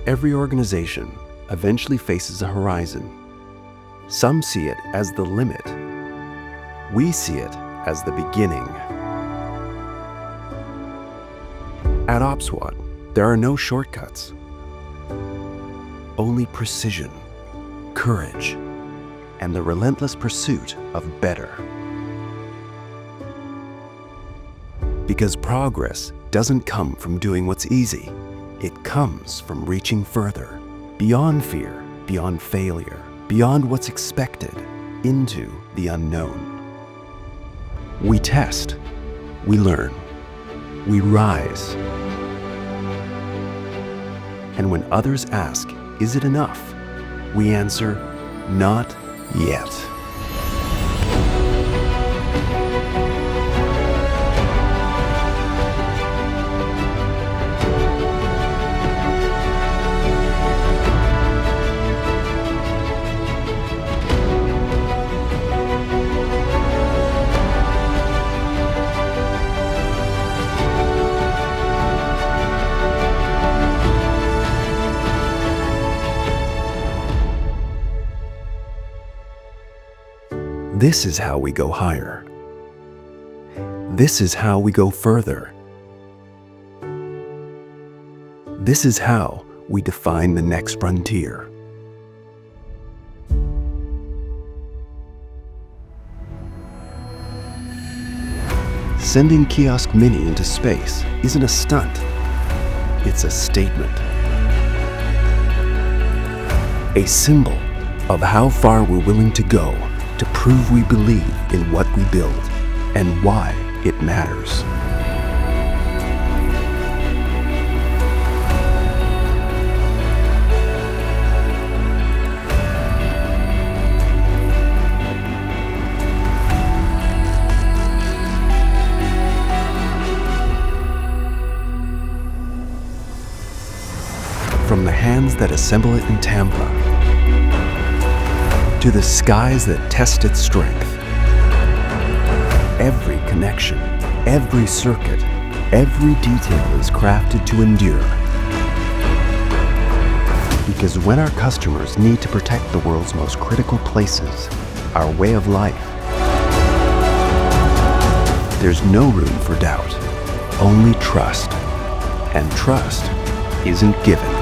every organization eventually faces a horizon. Some see it as the limit. We see it as the beginning. At OPSWAT, there are no shortcuts. Only precision, courage, and the relentless pursuit of better. Because progress doesn't come from doing what's easy. It comes from reaching further, beyond fear, beyond failure, beyond what's expected, into the unknown. We test, we learn, we rise. And when others ask, is it enough? We answer, not yet. This is how we go higher. This is how we go further. This is how we define the next frontier. Sending Kiosk Mini into space isn't a stunt. It's a statement. A symbol of how far we're willing to go to prove we believe in what we build and why it matters. From the hands that assemble it in Tampa, to the skies that test its strength. Every connection, every circuit, every detail is crafted to endure. Because when our customers need to protect the world's most critical places, our way of life, there's no room for doubt, only trust. And trust isn't given.